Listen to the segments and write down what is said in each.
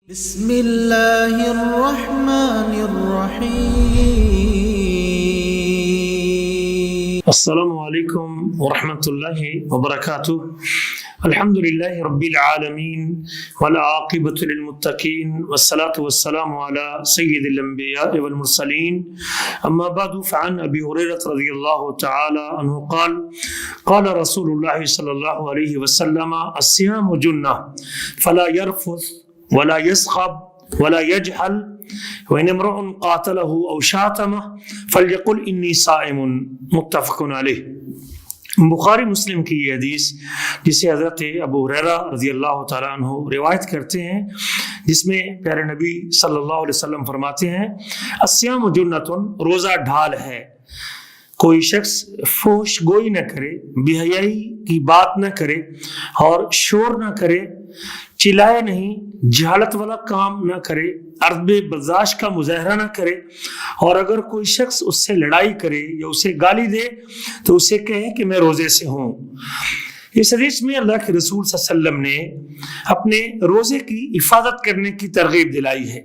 بسم اللہ الرحمن الرحیم۔ السلام علیکم ورحمۃ اللہ وبرکاتہ۔ الحمد للہ رب العالمین والعاقبۃ للمتقین والصلاة والسلام علی سید الانبیاء والمرسلین، اما بعد فعن ابی ہریرہ رضی اللہ تعالی عنہ قال قال رسول اللہ صلی اللہ علیہ وسلم الصیام جنہ فلا یرفث ولا يسخب ولا يجهل وإن امرؤ قاتله أو شاتمه فليقل إني صائم، متفق علیہ۔ بخاری مسلم کی یہ حدیث جسے حضرت ابو ہریرہ رضی اللہ تعالیٰ عنہ روایت کرتے ہیں، جس میں پیارے نبی صلی اللہ علیہ وسلم فرماتے ہیں الصیام جنۃ، روزہ ڈھال ہے۔ کوئی شخص فحش گوئی نہ کرے، بے حیائی کی بات نہ کرے اور شور نہ کرے، چلائے نہیں، جہالت والا کام نہ کرے، عدم برداشت کا مظاہرہ نہ کرے، اور اگر کوئی شخص اس سے لڑائی کرے یا اسے گالی دے تو اسے کہے کہ میں روزے سے ہوں۔ اس حدیث میں اللہ کے رسول صلی اللہ علیہ وسلم نے اپنے روزے کی حفاظت کرنے کی ترغیب دلائی ہے۔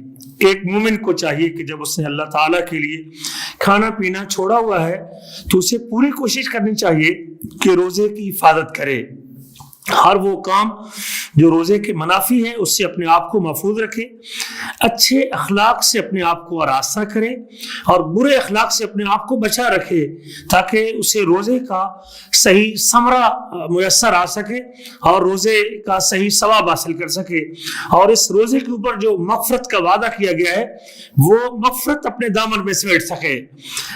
ایک مومن کو چاہیے کہ جب اس نے اللہ تعالیٰ کے لیے کھانا پینا چھوڑا ہوا ہے تو اسے پوری کوشش کرنی چاہیے کہ روزے کی حفاظت کرے۔ ہر وہ کام جو روزے کے منافی ہے اس سے اپنے آپ کو محفوظ رکھے، اچھے اخلاق سے اپنے آپ کو آراستہ کرے اور برے اخلاق سے اپنے آپ کو بچا رکھے، تاکہ اسے روزے کا صحیح ثمرہ میسر آ سکے اور روزے کا صحیح ثواب حاصل کر سکے، اور اس روزے کے اوپر جو مغفرت کا وعدہ کیا گیا ہے وہ مغفرت اپنے دامن میں سمیٹ سکے۔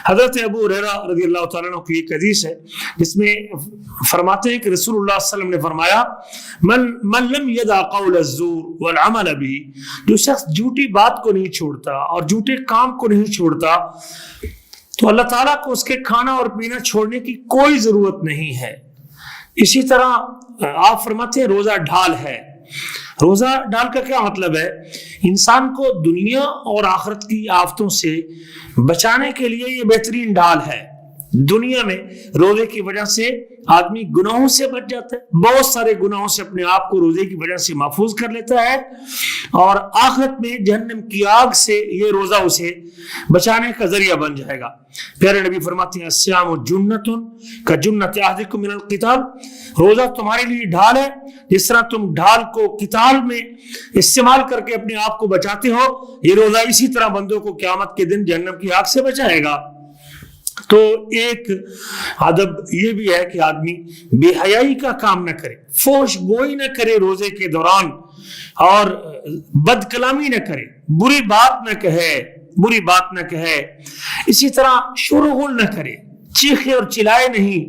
حضرت ابو ہریرہ رضی اللہ تعالیٰ عنہ کی ایک حدیث ہے جس میں فرماتے ہیں کہ رسول اللہ صلی اللہ علیہ وسلم نے فرمایا من لم یدع قول الزور والعمل به، جو شخص جھوٹی بات کو نہیں چھوڑتا اور جھوٹے کام کو نہیں چھوڑتا تو اللہ تعالیٰ کو اس کے کھانا اور پینا چھوڑنے کی کوئی ضرورت نہیں ہے۔ اسی طرح آپ فرماتے ہیں روزہ ڈھال ہے۔ روزہ ڈھال کا کیا مطلب ہے؟ انسان کو دنیا اور آخرت کی آفتوں سے بچانے کے لیے یہ بہترین ڈھال ہے۔ دنیا میں روزے کی وجہ سے آدمی گناہوں سے بچ جاتا ہے، بہت سارے گناہوں سے اپنے آپ کو روزے کی وجہ سے محفوظ کر لیتا ہے، اور آخرت میں جہنم کی آگ سے یہ روزہ اسے بچانے کا ذریعہ بن جائے گا۔ پیارے نبی فرماتے ہیں الصیام جنۃ کجنۃ احدکم من القتال، روزہ تمہارے لیے ڈھال ہے، جس طرح تم ڈھال کو قتال میں استعمال کر کے اپنے آپ کو بچاتے ہو، یہ روزہ اسی طرح بندوں کو قیامت کے دن جہنم کی آگ سے بچائے گا۔ تو ایک ادب یہ بھی ہے کہ آدمی بے حیائی کا کام نہ کرے، فحش گوئی نہ کرے روزے کے دوران، اور بد کلامی نہ کرے، بری بات نہ کہے، اسی طرح شور و غل نہ کرے، چیخے اور چلائے نہیں،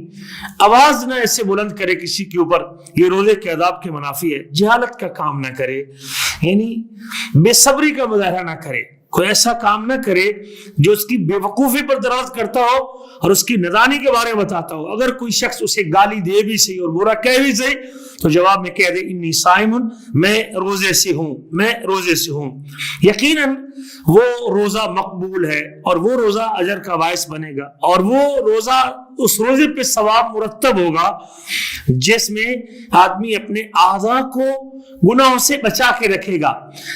آواز نہ ایسے بلند کرے کسی کے اوپر، یہ روزے کے آداب کے منافی ہے۔ جہالت کا کام نہ کرے، یعنی بے صبری کا مظاہرہ نہ کرے، کوئی ایسا کام نہ کرے جو اس کی بے وقوفی پر دلالت کرتا ہو اور اس کی نادانی کے بارے میں بتاتا ہو۔ اگر کوئی شخص اسے گالی دے بھی صحیح اور برا کہہ بھی صحیح تو جواب میں کہہ دے انی صائم، میں روزے سے ہوں۔ یقیناً وہ روزہ مقبول ہے اور وہ روزہ اجر کا باعث بنے گا، اور وہ روزہ اس روزے پہ ثواب مرتب ہوگا جس میں آدمی اپنے اعضاء کو گناہوں سے بچا کے رکھے گا،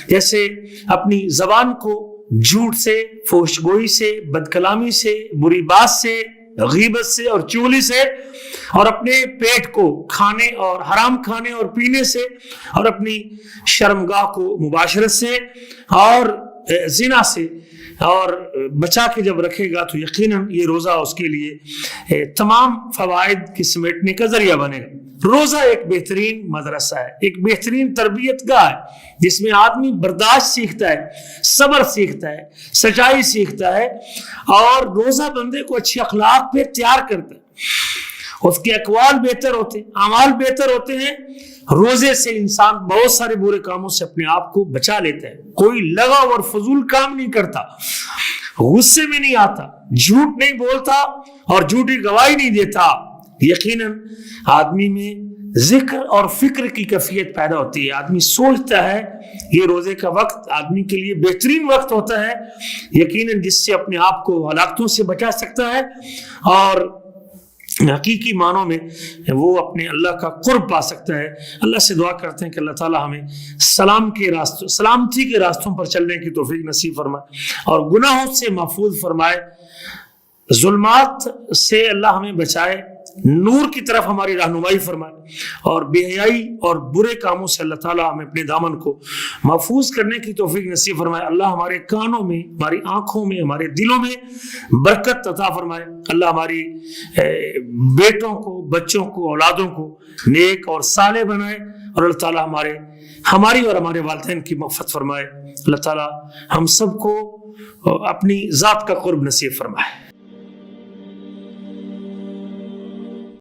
جیسے اپنی زبان کو جھوٹ سے، فحش گوئی سے، بد کلامی سے، بری بات سے، غیبت سے اور چغلی سے، اور اپنے پیٹ کو کھانے اور حرام کھانے اور پینے سے، اور اپنی شرمگاہ کو مباشرت سے اور زنا سے اور بچا کے جب رکھے گا تو یقیناً یہ روزہ اس کے لیے تمام فوائد کی سمیٹنے کا ذریعہ بنے گا۔ روزہ ایک بہترین مدرسہ ہے، ایک بہترین تربیت گاہ ہے جس میں آدمی برداشت سیکھتا ہے، صبر سیکھتا ہے، سچائی سیکھتا ہے، اور روزہ بندے کو اچھے اخلاق پہ تیار کرتا ہے، اس کے اقوال بہتر ہوتے ہیں، اعمال بہتر ہوتے ہیں۔ روزے سے انسان بہت سارے برے کاموں سے اپنے آپ کو بچا لیتا ہے، کوئی لغو اور فضول کام نہیں کرتا، غصے میں نہیں آتا، جھوٹ نہیں بولتا اور جھوٹی گواہی نہیں دیتا۔ یقیناً آدمی میں ذکر اور فکر کی کیفیت پیدا ہوتی ہے، آدمی سوچتا ہے، یہ روزے کا وقت آدمی کے لیے بہترین وقت ہوتا ہے یقیناً، جس سے اپنے آپ کو ہلاکتوں سے بچا سکتا ہے اور حقیقی معنوں میں وہ اپنے اللہ کا قرب پا سکتا ہے۔ اللہ سے دعا کرتے ہیں کہ اللہ تعالی ہمیں سلامتی کے راستوں پر چلنے کی توفیق نصیب فرمائے اور گناہوں سے محفوظ فرمائے، ظلمات سے اللہ ہمیں بچائے، نور کی طرف ہماری رہنمائی فرمائے، اور بے حیائی اور برے کاموں سے اللہ تعالیٰ ہمیں اپنے دامن کو محفوظ کرنے کی توفیق نصیب فرمائے۔ اللہ ہمارے کانوں میں، ہماری آنکھوں میں، ہمارے دلوں میں برکت عطا فرمائے۔ اللہ ہماری بیٹوں کو، بچوں کو، اولادوں کو نیک اور صالح بنائے، اور اللہ تعالیٰ ہماری اور ہمارے والدین کی مغفرت فرمائے۔ اللہ تعالیٰ ہم سب کو اپنی ذات کا قرب نصیب فرمائے۔